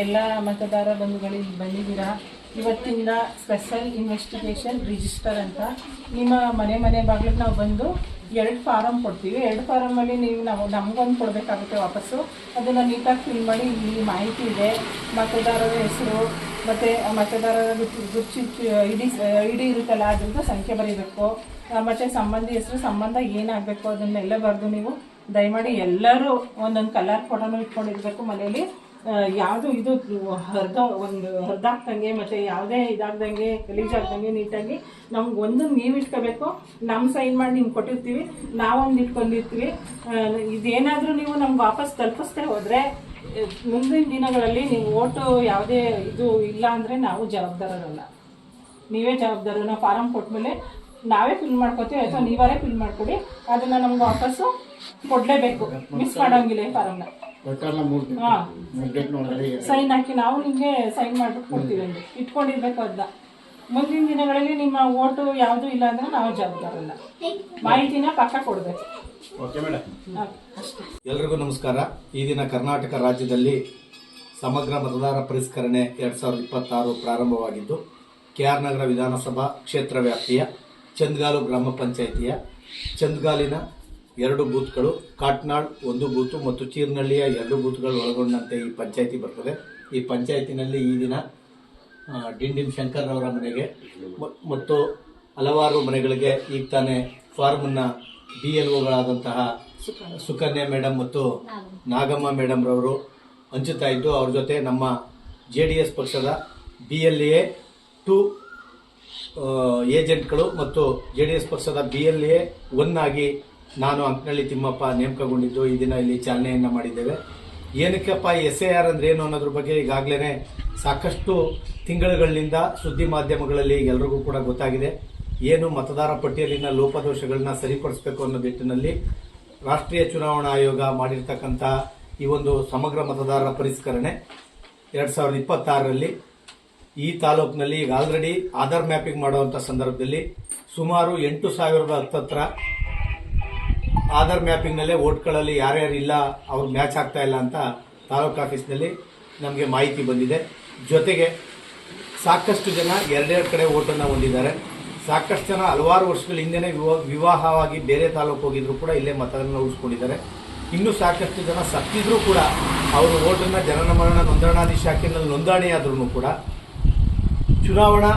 ಎಲ್ಲ ಮತದಾರ ಬಂಧುಗಳಿಗೆ ಬಂದಿದ್ದೀರಾ. ಇವತ್ತಿಂದ ಸ್ಪೆಷಲ್ ಇನ್ವೆಸ್ಟಿಗೇಷನ್ ರಿಜಿಸ್ಟರ್ ಅಂತ ನಿಮ್ಮ ಮನೆ ಬಾಗಿಲಿಗೆ ನಾವು ಬಂದು 2 ಫಾರಮ್ ಕೊಡ್ತೀವಿ. 2 ಫಾರಮಲ್ಲಿ ನೀವು ನಮಗೊಂದು ಕೊಡಬೇಕಾಗುತ್ತೆ ವಾಪಸ್ಸು. ಅದನ್ನು ನೀಟಾಗಿ ಫಿಲ್ ಮಾಡಿ. ಇಲ್ಲಿ ಮಾಹಿತಿ ಇದೆ, ಮತದಾರರ ಹೆಸರು ಮತ್ತು ಮತದಾರರ ಇಡಿ ಇರುತ್ತಲ್ಲ ಅದ್ರದ್ದು ಸಂಖ್ಯೆ ಬರೀಬೇಕು, ಮತ್ತು ಸಂಬಂಧಿ ಹೆಸರು, ಸಂಬಂಧ ಏನಾಗಬೇಕು ಅದನ್ನೆಲ್ಲ ಬರೆದು ನೀವು ದಯಮಾಡಿ ಎಲ್ಲರೂ ಒಂದೊಂದು ಕಲರ್ ಫೋಟೋನು ಇಟ್ಕೊಂಡಿರ್ಬೇಕು ಮನೆಯಲ್ಲಿ. ಯಾವುದು ಇದು ಹರಿದಾಕ್ದಂಗೆ ಮತ್ತು ಯಾವುದೇ ಇದಾಗ್ದಂಗೆ ಗಲೀಜಾಗ್ದಂಗೆ ನೀಟಾಗಿ ನಮ್ಗೆ ಒಂದು ನೀವು ಇಟ್ಕೋಬೇಕು. ನಮ್ಮ ಸೈನ್ ಮಾಡಿ ನಿಮ್ಗೆ ಕೊಟ್ಟಿರ್ತೀವಿ, ನಾವೊಂದು ಇಟ್ಕೊಂಡಿರ್ತೀವಿ. ಇದೇನಾದರೂ ನೀವು ನಮ್ಗೆ ವಾಪಸ್ ತಲುಪಿಸ್ದೆ ಹೋದರೆ ಮುಂದಿನ ದಿನಗಳಲ್ಲಿ ನೀವು ಓಟು ಯಾವುದೇ ಇದು ಇಲ್ಲ ಅಂದರೆ ನಾವು ಜವಾಬ್ದಾರರಲ್ಲ, ನೀವೇ ಜವಾಬ್ದಾರರು. ನಾವು ಫಾರಮ್ ಕೊಟ್ಮೇಲೆ ನಾವೇ ಫಿಲ್ ಮಾಡ್ಕೋತೀವಿ, ಅಥವಾ ನೀವೇ ಫಿಲ್ ಮಾಡಿಕೊಡಿ. ಅದನ್ನು ನಮ್ಗೆ ವಾಪಸ್ಸು ಕೊಡಲೇಬೇಕು, ಮಿಸ್ ಮಾಡೋಂಗಿಲ್ಲ ಈ ಫಾರಮ್ನ. ಸೈನ್ ಹಾಕಿ ನಾವು ನಿಮಗೆ ಸೈನ್ ಮಾಡ್ಬಿಟ್ಟು ಕೊಡ್ತೀವಿ ಅಂತ ಇಟ್ಕೊಂಡಿರ್ಬೇಕು. ಅದನ್ನ ಮುಂದಿನ ದಿನಗಳಲ್ಲಿ ನಿಮ್ಮ ಓಟು ಯಾವುದು ಇಲ್ಲ ಅಂದ್ರೆ ನಾವು ಜವಾಬ್ದಾರಲ್ಲ, ಮಾಹಿತಿನ ಪಕ್ಕ ಕೊಡಬೇಕು. ಎಲ್ರಿಗೂ ನಮಸ್ಕಾರ. ಈ ದಿನ ಕರ್ನಾಟಕ ರಾಜ್ಯದಲ್ಲಿ ಸಮಗ್ರ ಮತದಾರ ಪರಿಷ್ಕರಣೆ 2026 ಪ್ರಾರಂಭವಾಗಿದ್ದು, KR ನಗರ ವಿಧಾನಸಭಾ ಕ್ಷೇತ್ರ ವ್ಯಾಪ್ತಿಯ ಚಂದ್ಗಾಲು ಗ್ರಾಮ ಪಂಚಾಯಿತಿಯ ಚಂದ್ಗಾಲಿನ 2 ಬೂತ್ಗಳು, ಕಾಟ್ನಾಳ್ 1 ಬೂತು ಮತ್ತು ಚೀರ್ನಳ್ಳಿಯ 2 ಬೂತ್ಗಳು ಒಳಗೊಂಡಂತೆ ಈ ಪಂಚಾಯಿತಿ ಬರ್ತದೆ. ಈ ಪಂಚಾಯಿತಿನಲ್ಲಿ ಈ ದಿನ ಡಿಂಡಿಮ್ ಶಂಕರ್ ಅವರ ಮನೆಗೆ ಮತ್ತು ಹಲವಾರು ಮನೆಗಳಿಗೆ ಈಗ ತಾನೇ ಫಾರ್ಮನ್ನು BLOಗಳಾದಂತಹ ಸುಕನ್ಯಾ ಮೇಡಮ್ ಮತ್ತು ನಾಗಮ್ಮ ಮೇಡಮ್ ರವರು ಹಂಚುತ್ತಾ ಇದ್ದು, ಅವ್ರ ಜೊತೆ ನಮ್ಮ JDS ಪಕ್ಷದ BLA 2 ಏಜೆಂಟ್ಗಳು ಮತ್ತು JDS ಪಕ್ಷದ BLA 1 ಆಗಿ ನಾನು ಅಂಕನಹಳ್ಳಿ ತಿಮ್ಮಪ್ಪ ನೇಮಕಗೊಂಡಿದ್ದು ಈ ದಿನ ಇಲ್ಲಿ ಚಾಲನೆಯನ್ನು ಮಾಡಿದ್ದೇವೆ. ಏನಕ್ಕಪ್ಪ SIR ಅಂದ್ರೆ ಏನು ಅನ್ನೋದ್ರ ಬಗ್ಗೆ ಈಗಾಗಲೇ ಸಾಕಷ್ಟು ತಿಂಗಳುಗಳಿಂದ ಸುದ್ದಿ ಮಾಧ್ಯಮಗಳಲ್ಲಿ ಎಲ್ರಿಗೂ ಕೂಡ ಗೊತ್ತಾಗಿದೆ. ಏನು ಮತದಾರ ಪಟ್ಟಿಯಲ್ಲಿನ ಲೋಪದೋಷಗಳನ್ನ ಸರಿಪಡಿಸಬೇಕು ಅನ್ನೋ ನಿಟ್ಟಿನಲ್ಲಿ ರಾಷ್ಟ್ರೀಯ ಚುನಾವಣಾ ಆಯೋಗ ಮಾಡಿರ್ತಕ್ಕಂಥ ಈ ಒಂದು ಸಮಗ್ರ ಮತದಾರರ ಪರಿಷ್ಕರಣೆ 2026ರಲ್ಲಿ ಈ ತಾಲೂಕಿನಲ್ಲಿ ಈಗ ಆಲ್ರೆಡಿ ಆಧಾರ್ ಮ್ಯಾಪಿಂಗ್ ಮಾಡುವಂಥ ಸಂದರ್ಭದಲ್ಲಿ ಸುಮಾರು 8,000 ಹತ್ತತ್ರ ಆಧಾರ್ ಮ್ಯಾಪಿಂಗ್ನಲ್ಲೇ ಓಟ್ಗಳಲ್ಲಿ ಯಾರ್ಯಾರು ಇಲ್ಲ, ಅವ್ರು ಮ್ಯಾಚ್ ಆಗ್ತಾ ಇಲ್ಲ ಅಂತ ತಾಲೂಕು ಆಫೀಸ್ನಲ್ಲಿ ನಮಗೆ ಮಾಹಿತಿ ಬಂದಿದೆ. ಜೊತೆಗೆ ಸಾಕಷ್ಟು ಜನ 2 ಕಡೆ ಓಟನ್ನು ಹೊಂದಿದ್ದಾರೆ. ಸಾಕಷ್ಟು ಜನ ಹಲವಾರು ವರ್ಷಗಳ ಹಿಂದೆನೇ ವಿವಾಹವಾಗಿ ಬೇರೆ ತಾಲೂಕು ಹೋಗಿದ್ರು ಕೂಡ ಇಲ್ಲೇ ಮತಗಳನ್ನು ಉಳಿಸ್ಕೊಂಡಿದ್ದಾರೆ. ಇನ್ನೂ ಸಾಕಷ್ಟು ಜನ ಸತ್ತಿದ್ರೂ ಕೂಡ ಅವರು ಓಟನ್ನು ಜನನ ಮರಣ ನೋಂದಣಾಧಿ ಶಾಖೆಯಲ್ಲಿ ನೋಂದಣಿಯಾದ್ರೂ ಕೂಡ ಚುನಾವಣಾ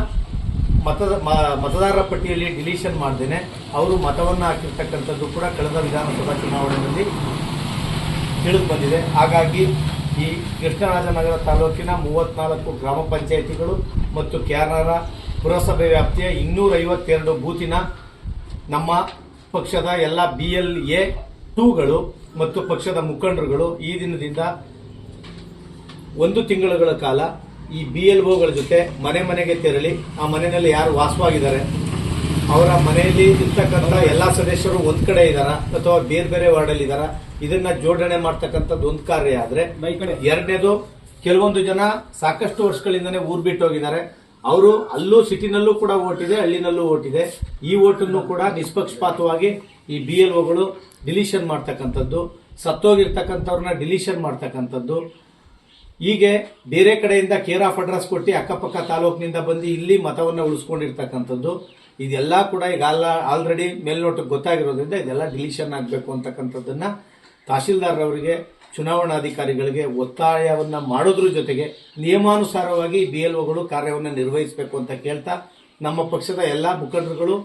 ಮತದಾರರ ಪಟ್ಟಿಯಲ್ಲಿ ಡಿಲೀಷನ್ ಮಾಡ್ದೇನೆ ಅವರು ಮತವನ್ನು ಹಾಕಿರ್ತಕ್ಕಂಥದ್ದು ಕೂಡ ಕಳೆದ ವಿಧಾನಸಭಾ ಚುನಾವಣೆಯಲ್ಲಿ ತಿಳಿದು ಬಂದಿದೆ. ಹಾಗಾಗಿ ಈ ಕೃಷ್ಣರಾಜನಗರ ತಾಲೂಕಿನ 34 ಗ್ರಾಮ ಪಂಚಾಯಿತಿಗಳು ಮತ್ತು KR ಪುರಸಭೆ ವ್ಯಾಪ್ತಿಯ 252 ಬೂತಿನ ನಮ್ಮ ಪಕ್ಷದ ಎಲ್ಲ BLA 2ಗಳು ಮತ್ತು ಪಕ್ಷದ ಮುಖಂಡರುಗಳು ಈ ದಿನದಿಂದ 1 ತಿಂಗಳುಗಳ ಕಾಲ ಈ BLOಗಳ ಜೊತೆ ಮನೆಗೆ ತೆರಳಿ ಆ ಮನೆಯಲ್ಲಿ ಯಾರು ವಾಸವಾಗಿದ್ದಾರೆ, ಅವರ ಮನೆಯಲ್ಲಿ ಇರ್ತಕ್ಕಂಥ ಎಲ್ಲ ಸದಸ್ಯರು ಒಂದ್ ಕಡೆ ಇದ್ದಾರಾ ಅಥವಾ ಬೇರೆ ವಾರ್ಡಲ್ಲಿ ಇದ್ದಾರಾ, ಇದನ್ನ ಜೋಡಣೆ ಮಾಡ್ತಕ್ಕಂಥದ್ದು ಒಂದು ಕಾರ್ಯ ಆದ್ರೆ, ಎರಡನೇದು ಕೆಲವೊಂದು ಜನ ಸಾಕಷ್ಟು ವರ್ಷಗಳಿಂದನೇ ಊರ್ ಬಿಟ್ಟು ಹೋಗಿದ್ದಾರೆ. ಅವರು ಅಲ್ಲೂ ಸಿಟಿನಲ್ಲೂ ಕೂಡ ಓಟಿದೆ, ಹಳ್ಳಿನಲ್ಲೂ ಓಟಿದೆ. ಈ ಓಟನ್ನು ಕೂಡ ನಿಷ್ಪಕ್ಷಪಾತವಾಗಿ ಈ BLOಗಳು ಡಿಲೀಷನ್ ಮಾಡ್ತಕ್ಕಂಥದ್ದು, ಸತ್ತೋಗಿರ್ತಕ್ಕಂಥವ್ರನ್ನ ಡಿಲೀಷನ್ ಮಾಡ್ತಕ್ಕಂಥದ್ದು, ಹೀಗೆ ಬೇರೆ ಕಡೆಯಿಂದ ಕೇರ್ ಆಫ್ ಅಡ್ರೆಸ್ ಕೊಟ್ಟು ಅಕ್ಕಪಕ್ಕ ತಾಲೂಕಿನಿಂದ ಬಂದು ಇಲ್ಲಿ ಮತವನ್ನು ಉಳಿಸ್ಕೊಂಡಿರ್ತಕ್ಕಂಥದ್ದು, ಇದೆಲ್ಲ ಕೂಡ ಈಗ ಆಲ್ರೆಡಿ ಮೇಲ್ನೋಟಕ್ಕೆ ಗೊತ್ತಾಗಿರೋದ್ರಿಂದ ಇದೆಲ್ಲ ಡಿಲೀಷನ್ ಆಗಬೇಕು ಅಂತಕ್ಕಂಥದ್ದನ್ನ ತಹಶೀಲ್ದಾರ್ ಅವರಿಗೆ, ಚುನಾವಣಾಧಿಕಾರಿಗಳಿಗೆ ಒತ್ತಾಯವನ್ನ ಮಾಡೋದ್ರ ಜೊತೆಗೆ ನಿಯಮಾನುಸಾರವಾಗಿ BLOಗಳು ಕಾರ್ಯವನ್ನು ನಿರ್ವಹಿಸಬೇಕು ಅಂತ ಕೇಳ್ತಾ, ನಮ್ಮ ಪಕ್ಷದ ಎಲ್ಲ ಮುಖಂಡರುಗಳು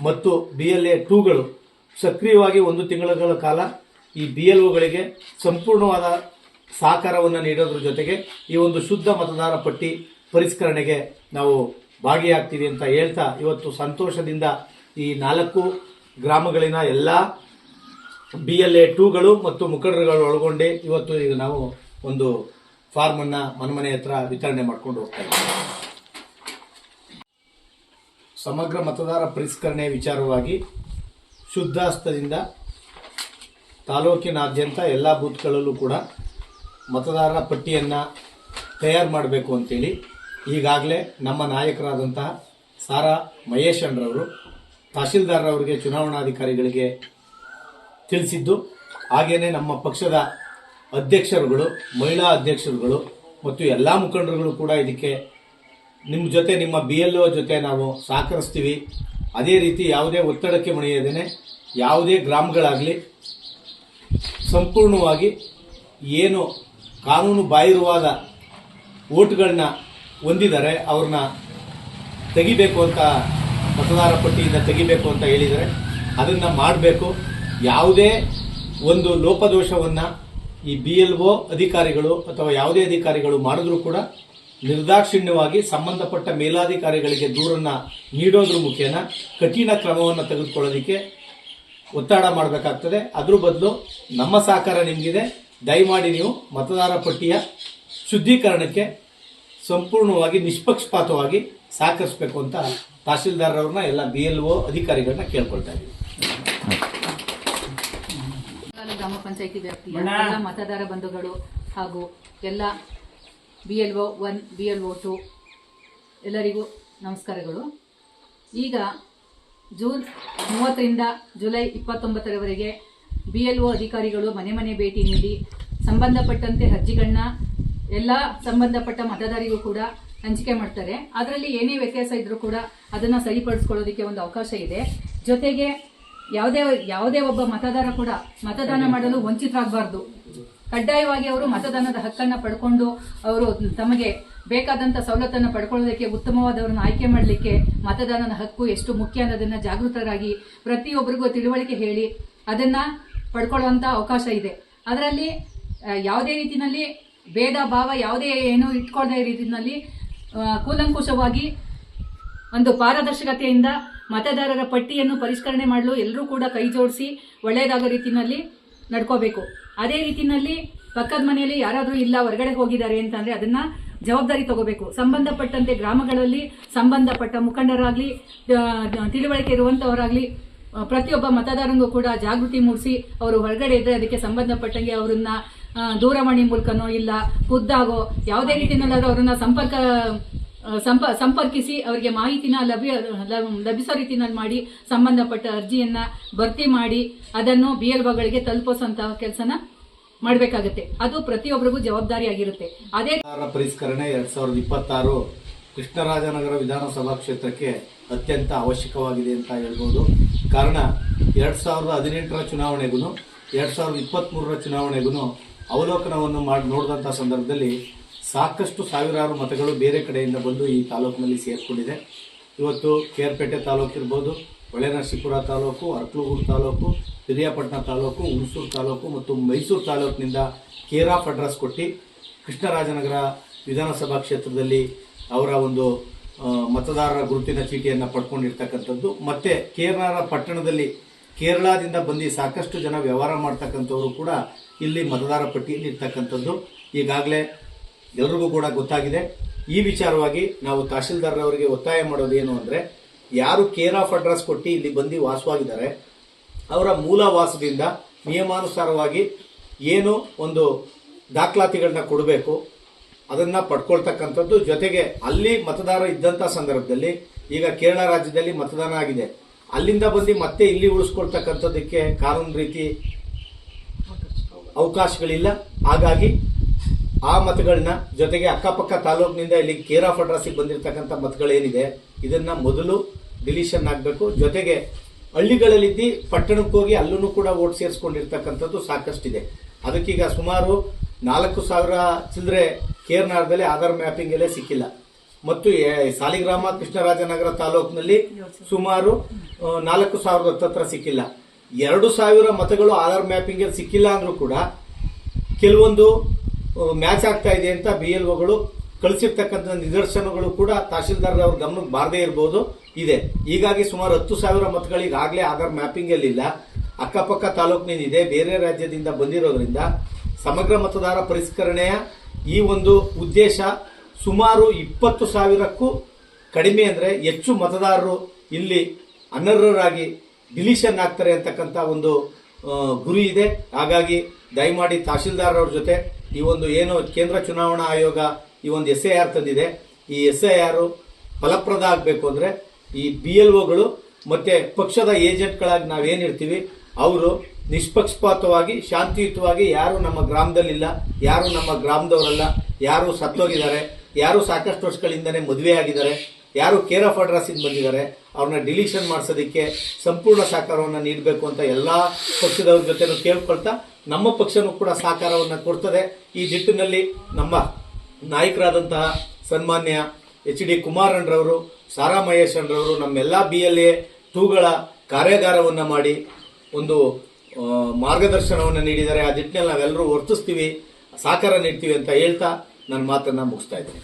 ಮತ್ತು BLA 2ಗಳು ಸಕ್ರಿಯವಾಗಿ 1 ತಿಂಗಳ ಕಾಲ ಈ BLOಗಳಿಗೆ ಸಂಪೂರ್ಣವಾದ ಸಹಕಾರವನ್ನು ನೀಡೋದ್ರ ಜೊತೆಗೆ ಈ ಒಂದು ಶುದ್ಧ ಮತದಾರ ಪಟ್ಟಿ ಪರಿಷ್ಕರಣೆಗೆ ನಾವು ಭಾಗಿಯಾಗ್ತೀವಿ ಅಂತ ಹೇಳ್ತಾ, ಇವತ್ತು ಸಂತೋಷದಿಂದ ಈ 4 ಗ್ರಾಮಗಳಿನ ಎಲ್ಲ BLA 2ಗಳು ಮತ್ತು ಮುಖಂಡರುಗಳು ಒಳಗೊಂಡು ಇವತ್ತು ಈಗ ನಾವು ಒಂದು ಫಾರ್ಮ್ ಅನ್ನ ಮನೆ ಹತ್ರ ವಿತರಣೆ ಮಾಡ್ಕೊಂಡು ಹೋಗ್ತಾ ಇದ್ದೀವಿ. ಸಮಗ್ರ ಮತದಾರ ಪರಿಷ್ಕರಣೆ ವಿಚಾರವಾಗಿ ಶುದ್ಧ ಹಸ್ತದಿಂದ ತಾಲೂಕಿನಾದ್ಯಂತ ಎಲ್ಲ ಬೂತ್ಗಳಲ್ಲೂ ಕೂಡ ಮತದಾರರ ಪಟ್ಟಿಯನ್ನು ತಯಾರು ಮಾಡಬೇಕು ಅಂತೇಳಿ ಈಗಾಗಲೇ ನಮ್ಮ ನಾಯಕರಾದಂತಹ ಸಾರಾ ಮಹೇಶಣ್ಣರವರು ತಹಶೀಲ್ದಾರ್ರವರಿಗೆ, ಚುನಾವಣಾಧಿಕಾರಿಗಳಿಗೆ ತಿಳಿಸಿದ್ದು, ಹಾಗೆಯೇ ನಮ್ಮ ಪಕ್ಷದ ಅಧ್ಯಕ್ಷರುಗಳು, ಮಹಿಳಾ ಅಧ್ಯಕ್ಷರುಗಳು ಮತ್ತು ಎಲ್ಲ ಮುಖಂಡರುಗಳು ಕೂಡ ಇದಕ್ಕೆ ನಿಮ್ಮ ಜೊತೆ, ನಿಮ್ಮ BLO ಜೊತೆ ನಾವು ಸಹಕರಿಸ್ತೀವಿ. ಅದೇ ರೀತಿ ಯಾವುದೇ ಒತ್ತಡಕ್ಕೆ ಮಣಿಯದೇನೆ ಯಾವುದೇ ಗ್ರಾಮಗಳಾಗಲಿ ಸಂಪೂರ್ಣವಾಗಿ ಏನು ಕಾನೂನು ಬಾಹಿರವಾದ ಓಟ್ಗಳನ್ನ ಹೊಂದಿದ್ದಾರೆ ಅವ್ರನ್ನ ತೆಗಿಬೇಕು ಅಂತ, ಮತದಾರ ಪಟ್ಟಿಯಿಂದ ತೆಗಿಬೇಕು ಅಂತ ಹೇಳಿದರೆ ಅದನ್ನು ಮಾಡಬೇಕು. ಯಾವುದೇ ಒಂದು ಲೋಪದೋಷವನ್ನು ಈ BLO ಅಧಿಕಾರಿಗಳು ಅಥವಾ ಯಾವುದೇ ಅಧಿಕಾರಿಗಳು ಮಾಡಿದ್ರೂ ಕೂಡ ನಿರ್ದಾಕ್ಷಿಣ್ಯವಾಗಿ ಸಂಬಂಧಪಟ್ಟ ಮೇಲಾಧಿಕಾರಿಗಳಿಗೆ ದೂರನ್ನು ನೀಡೋದ್ರ ಮುಖೇನ ಕಠಿಣ ಕ್ರಮವನ್ನು ತೆಗೆದುಕೊಳ್ಳೋದಕ್ಕೆ ಒತ್ತಡ ಮಾಡಬೇಕಾಗ್ತದೆ. ಅದ್ರ ಬದಲು ನಮ್ಮ ಸಹಕಾರ ನಿಮಗಿದೆ. ದಯಮಾಡಿ ನೀವು ಮತದಾರ ಪಟ್ಟಿಯ ಶುದ್ಧೀಕರಣಕ್ಕೆ ಸಂಪೂರ್ಣವಾಗಿ ನಿಷ್ಪಕ್ಷಪಾತವಾಗಿ ಸಹಕರಿಸಬೇಕು ಅಂತ ತಹಶೀಲ್ದಾರ್ ಅವ್ರನ್ನ ಎಲ್ಲ BLO ಅಧಿಕಾರಿಗಳನ್ನ ಕೇಳ್ಕೊಳ್ತಾ ಇದ್ದೀವಿ. ಗ್ರಾಮ ಪಂಚಾಯಿತಿ ವ್ಯಾಪ್ತಿಯ ಎಲ್ಲ ಮತದಾರ ಬಂಧುಗಳು ಹಾಗೂ ಎಲ್ಲ BLO 1 BLO 2 ಎಲ್ಲರಿಗೂ ನಮಸ್ಕಾರಗಳು. ಈಗ ಜೂನ್ 30ರಿಂದ ಜುಲೈ 29ರವರೆಗೆ BLO ಅಧಿಕಾರಿಗಳು ಮನೆ ಮನೆ ಭೇಟಿ ನೀಡಿ ಸಂಬಂಧಪಟ್ಟಂತೆ ಅರ್ಜಿಗಳನ್ನ ಎಲ್ಲ ಸಂಬಂಧಪಟ್ಟ ಮತದಾರರಿಗೂ ಕೂಡ ಹಂಚಿಕೆ ಮಾಡ್ತಾರೆ. ಅದರಲ್ಲಿ ಏನೇ ವ್ಯತ್ಯಾಸ ಇದ್ರೂ ಕೂಡ ಅದನ್ನು ಸರಿಪಡಿಸ್ಕೊಳ್ಳೋದಕ್ಕೆ ಒಂದು ಅವಕಾಶ ಇದೆ. ಜೊತೆಗೆ ಯಾವುದೇ ಒಬ್ಬ ಮತದಾರ ಕೂಡ ಮತದಾನ ಮಾಡಲು ವಂಚಿತರಾಗಬಾರ್ದು. ಕಡ್ಡಾಯವಾಗಿ ಅವರು ಮತದಾನದ ಹಕ್ಕನ್ನು ಪಡ್ಕೊಂಡು ಅವರು ತಮಗೆ ಬೇಕಾದಂಥ ಸವಲತ್ತನ್ನು ಪಡ್ಕೊಳ್ಳೋದಕ್ಕೆ ಉತ್ತಮವಾದವರನ್ನು ಆಯ್ಕೆ ಮಾಡಲಿಕ್ಕೆ ಮತದಾನದ ಹಕ್ಕು ಎಷ್ಟು ಮುಖ್ಯ ಅನ್ನೋದನ್ನು ಜಾಗೃತರಾಗಿ ಪ್ರತಿಯೊಬ್ಬರಿಗೂ ತಿಳುವಳಿಕೆ ಹೇಳಿ ಅದನ್ನು ಪಡ್ಕೊಳ್ಳುವಂಥ ಅವಕಾಶ ಇದೆ. ಅದರಲ್ಲಿ ಯಾವುದೇ ರೀತಿಯಲ್ಲಿ ಭೇದ ಭಾವ ಯಾವುದೇ ಏನೂ ಇಟ್ಕೊಳ್ಳದ ರೀತಿಯಲ್ಲಿ ಕೂಲಂಕುಷವಾಗಿ ಒಂದು ಪಾರದರ್ಶಕತೆಯಿಂದ ಮತದಾರರ ಪಟ್ಟಿಯನ್ನು ಪರಿಷ್ಕರಣೆ ಮಾಡಲು ಎಲ್ಲರೂ ಕೂಡ ಕೈ ಜೋಡಿಸಿ ಒಳ್ಳೆಯದಾಗೋ ರೀತಿಯಲ್ಲಿ ನಡ್ಕೋಬೇಕು. ಅದೇ ರೀತಿಯಲ್ಲಿ ಪಕ್ಕದ ಮನೆಯಲ್ಲಿ ಯಾರಾದರೂ ಇಲ್ಲ ಹೊರಗಡೆ ಹೋಗಿದ್ದಾರೆ ಅಂತಂದರೆ ಅದನ್ನು ಜವಾಬ್ದಾರಿ ತಗೋಬೇಕು. ಸಂಬಂಧಪಟ್ಟಂತೆ ಗ್ರಾಮಗಳಲ್ಲಿ ಸಂಬಂಧಪಟ್ಟ ಮುಖಂಡರಾಗಲಿ ತಿಳುವಳಿಕೆ ಇರುವಂಥವರಾಗಲಿ ಪ್ರತಿಯೊಬ್ಬ ಮತದಾರನಿಗೂ ಕೂಡ ಜಾಗೃತಿ ಮೂಡಿಸಿ ಅವರು ಹೊರಗಡೆ ಇದ್ದರೆ ಅದಕ್ಕೆ ಸಂಬಂಧಪಟ್ಟಂಗೆ ಅವರನ್ನ ದೂರವಾಣಿ ಮೂಲಕನೋ ಇಲ್ಲ ಖುದ್ದಾಗೋ ಯಾವುದೇ ರೀತಿಯಲ್ಲಾದರೂ ಅವರನ್ನ ಸಂಪರ್ಕಿಸಿ ಅವರಿಗೆ ಮಾಹಿತಿನ ಲಭಿಸೋ ರೀತಿಯಲ್ಲಿ ಮಾಡಿ ಸಂಬಂಧಪಟ್ಟ ಅರ್ಜಿಯನ್ನ ಭರ್ತಿ ಮಾಡಿ ಅದನ್ನು BLOಗಳಿಗೆ ತಲುಪಿಸುವಂತಹ ಕೆಲಸನ ಮಾಡಬೇಕಾಗುತ್ತೆ. ಅದು ಪ್ರತಿಯೊಬ್ಬರಿಗೂ ಜವಾಬ್ದಾರಿಯಾಗಿರುತ್ತೆ. ಅದೇ ಪರಿಷ್ಕರಣೆ 2026 ಕೃಷ್ಣರಾಜನಗರ ವಿಧಾನಸಭಾ ಕ್ಷೇತ್ರಕ್ಕೆ ಅತ್ಯಂತ ಅವಶ್ಯಕವಾಗಿದೆ ಅಂತ ಹೇಳ್ಬೋದು. ಕಾರಣ 2018ರ ಚುನಾವಣೆಗೂ 2023ರ ಚುನಾವಣೆಗೂ ಅವಲೋಕನವನ್ನು ಮಾಡಿ ನೋಡಿದಂಥ ಸಂದರ್ಭದಲ್ಲಿ ಸಾಕಷ್ಟು ಸಾವಿರಾರು ಮತಗಳು ಬೇರೆ ಕಡೆಯಿಂದ ಬಂದು ಈ ತಾಲೂಕಿನಲ್ಲಿ ಸೇರಿಕೊಂಡಿದೆ. ಇವತ್ತು ಕೇರ್ಪೇಟೆ ತಾಲೂಕು ಇರ್ಬೋದು, ಹೊಳೆನರಸೀಪುರ ತಾಲೂಕು, ಅರ್ಕಲಗೂಡು ತಾಲೂಕು, ಹಿರಿಯಾಪಟ್ಟಣ ತಾಲೂಕು, ಹುಣಸೂರು ತಾಲೂಕು ಮತ್ತು ಮೈಸೂರು ತಾಲೂಕಿನಿಂದ ಕೇರ್ ಆಫ್ ಅಡ್ರೆಸ್ ಕೊಟ್ಟು ಕೃಷ್ಣರಾಜನಗರ ವಿಧಾನಸಭಾ ಕ್ಷೇತ್ರದಲ್ಲಿ ಅವರ ಒಂದು ಮತದಾರರ ಗುರುತಿನ ಚೀಟಿಯನ್ನು ಪಡ್ಕೊಂಡಿರ್ತಕ್ಕಂಥದ್ದು. ಮತ್ತು ಕೇರಳ ಪಟ್ಟಣದಲ್ಲಿ ಕೇರಳದಿಂದ ಬಂದು ಸಾಕಷ್ಟು ಜನ ವ್ಯವಹಾರ ಮಾಡ್ತಕ್ಕಂಥವರು ಕೂಡ ಇಲ್ಲಿ ಮತದಾರ ಪಟ್ಟಿಯಲ್ಲಿ ಇರ್ತಕ್ಕಂಥದ್ದು ಈಗಾಗಲೇ ಎಲ್ರಿಗೂ ಕೂಡ ಗೊತ್ತಾಗಿದೆ. ಈ ವಿಚಾರವಾಗಿ ನಾವು ತಹಶೀಲ್ದಾರ್ ಅವರಿಗೆ ಒತ್ತಾಯ ಮಾಡೋದು ಏನು ಅಂದರೆ, ಯಾರು ಕೇರ್ ಆಫ್ ಅಡ್ರೆಸ್ ಕೊಟ್ಟು ಇಲ್ಲಿ ಬಂದು ವಾಸವಾಗಿದ್ದಾರೆ ಅವರ ಮೂಲ ವಾಸದಿಂದ ನಿಯಮಾನುಸಾರವಾಗಿ ಏನು ಒಂದು ದಾಖಲಾತಿಗಳನ್ನ ಕೊಡಬೇಕು ಅದನ್ನು ಪಡ್ಕೊಳ್ತಕ್ಕಂಥದ್ದು. ಜೊತೆಗೆ ಅಲ್ಲಿ ಮತದಾರ ಇದ್ದಂಥ ಸಂದರ್ಭದಲ್ಲಿ ಈಗ ಕೇರಳ ರಾಜ್ಯದಲ್ಲಿ ಮತದಾನ ಆಗಿದೆ, ಅಲ್ಲಿಂದ ಬಂದು ಮತ್ತೆ ಇಲ್ಲಿ ಉಳಿಸ್ಕೊಳ್ತಕ್ಕಂಥದ್ದಕ್ಕೆ ಕಾನೂನು ರೀತಿ ಅವಕಾಶಗಳಿಲ್ಲ. ಹಾಗಾಗಿ ಆ ಮತಗಳನ್ನ ಜೊತೆಗೆ ಅಕ್ಕಪಕ್ಕ ತಾಲೂಕಿನಿಂದ ಇಲ್ಲಿ ಕೇರ್ ಆಫ್ ಅಡ್ರೆಸ್ಗೆ ಬಂದಿರತಕ್ಕಂಥ ಮತಗಳೇನಿದೆ ಇದನ್ನ ಮೊದಲು ಡಿಲೀಷನ್ ಆಗಬೇಕು. ಜೊತೆಗೆ ಹಳ್ಳಿಗಳಲ್ಲಿದ್ದು ಪಟ್ಟಣಕ್ಕೆ ಹೋಗಿ ಅಲ್ಲೂ ಕೂಡ ವೋಟ್ ಸೇರಿಸ್ಕೊಂಡಿರ್ತಕ್ಕಂಥದ್ದು ಸಾಕಷ್ಟಿದೆ. ಅದಕ್ಕೀಗ ಸುಮಾರು 4,000 ಚಿಲ್ಲರೆ ಕೇರ್ನಾರದಲ್ಲಿ ಆಧಾರ್ ಮ್ಯಾಪಿಂಗ್ ಎಲ್ಲೇ ಸಿಕ್ಕಿಲ್ಲ. ಮತ್ತು ಸಾಲಿಗ್ರಾಮ ಕೃಷ್ಣರಾಜನಗರ ತಾಲೂಕಿನಲ್ಲಿ ಸುಮಾರು 4,000 ಹತ್ತತ್ರ ಸಿಕ್ಕಿಲ್ಲ. 2,000 ಮತಗಳು ಆಧಾರ್ ಮ್ಯಾಪಿಂಗ್ ಸಿಕ್ಕಿಲ್ಲ ಅಂದ್ರೂ ಕೂಡ ಕೆಲವೊಂದು ಮ್ಯಾಚ್ ಆಗ್ತಾ ಇದೆ ಅಂತ BLOಗಳು ಕಳಿಸಿರ್ತಕ್ಕಂಥ ನಿದರ್ಶನಗಳು ಕೂಡ ತಹಶೀಲ್ದಾರ್ ಅವ್ರ ಗಮನಕ್ಕೆ ಬಾರದೇ ಇರಬಹುದು ಇದೆ. ಹೀಗಾಗಿ ಸುಮಾರು 10,000 ಮತಗಳಿಗಾಗಲೇ ಆಧಾರ್ ಮ್ಯಾಪಿಂಗ್ ಅಲ್ಲಿಲ್ಲ. ಅಕ್ಕಪಕ್ಕ ತಾಲೂಕಿನಿಂದ ಬೇರೆ ರಾಜ್ಯದಿಂದ ಬಂದಿರೋದ್ರಿಂದ ಸಮಗ್ರ ಮತದಾರ ಪರಿಷ್ಕರಣೆಯ ಈ ಒಂದು ಉದ್ದೇಶ ಸುಮಾರು 20,000ಕ್ಕೂ ಕಡಿಮೆ ಅಂದರೆ ಹೆಚ್ಚು ಮತದಾರರು ಇಲ್ಲಿ ಅನರ್ಹರಾಗಿ ಡಿಲೀಷನ್ ಆಗ್ತಾರೆ ಅಂತಕ್ಕಂಥ ಒಂದು ಗುರಿ ಇದೆ. ಹಾಗಾಗಿ ದಯಮಾಡಿ ತಹಶೀಲ್ದಾರ್ ಅವ್ರ ಜೊತೆ ಈ ಒಂದು ಏನು ಕೇಂದ್ರ ಚುನಾವಣಾ ಆಯೋಗ ಈ ಒಂದು SIR ತಂದಿದೆ, ಈ SIR ಫಲಪ್ರದ ಆಗಬೇಕು ಅಂದರೆ ಈ BLOಗಳು ಮತ್ತೆ ಪಕ್ಷದ ಏಜೆಂಟ್ಗಳಾಗಿ ನಾವೇನಿರ್ತೀವಿ ಅವರು ನಿಷ್ಪಕ್ಷಪಾತವಾಗಿ ಶಾಂತಿಯುತವಾಗಿ ಯಾರು ನಮ್ಮ ಗ್ರಾಮದಲ್ಲಿಲ್ಲ, ಯಾರು ನಮ್ಮ ಗ್ರಾಮದವರಲ್ಲ, ಯಾರು ಸತ್ತೋಗಿದ್ದಾರೆ, ಯಾರು ಸಾಕಷ್ಟು ವರ್ಷಗಳಿಂದನೇ ಮದುವೆ ಆಗಿದ್ದಾರೆ, ಯಾರು ಕೇರ್ ಆಫ್ ಅಡ್ರೆಸ್ ಇಂದ ಬಂದಿದ್ದಾರೆ, ಅವ್ರನ್ನ ಡಿಲೀಷನ್ ಮಾಡಿಸೋದಕ್ಕೆ ಸಂಪೂರ್ಣ ಸಹಕಾರವನ್ನು ನೀಡಬೇಕು ಅಂತ ಎಲ್ಲಾ ಪಕ್ಷದವ್ರ ಜೊತೆ ಕೇಳ್ಕೊಳ್ತಾ ನಮ್ಮ ಪಕ್ಷನೂ ಕೂಡ ಸಹಕಾರವನ್ನು ಕೊಡ್ತದೆ. ಈ ನಿಟ್ಟಿನಲ್ಲಿ ನಮ್ಮ ನಾಯಕರಾದಂತಹ ಸನ್ಮಾನ್ಯ HD ಕುಮಾರಣ್ಣರವರು, ಸಾರಾ ಮಹೇಶಣ್ಣರವರು ನಮ್ಮೆಲ್ಲ BLA 2ಗಳ ಕಾರ್ಯಾಗಾರವನ್ನು ಮಾಡಿ ಒಂದು ಮಾರ್ಗದರ್ಶನವನ್ನು ನೀಡಿದ್ದಾರೆ. ಆ ನಿಟ್ಟಿನಲ್ಲಿ ನಾವೆಲ್ಲರೂ ವರ್ತಿಸ್ತೀವಿ, ಸಹಕಾರ ನೀಡ್ತೀವಿ ಅಂತ ಹೇಳ್ತಾ ನನ್ನ ಮಾತನ್ನ ಮುಗಿಸ್ತಾ ಇದ್ದೀನಿ.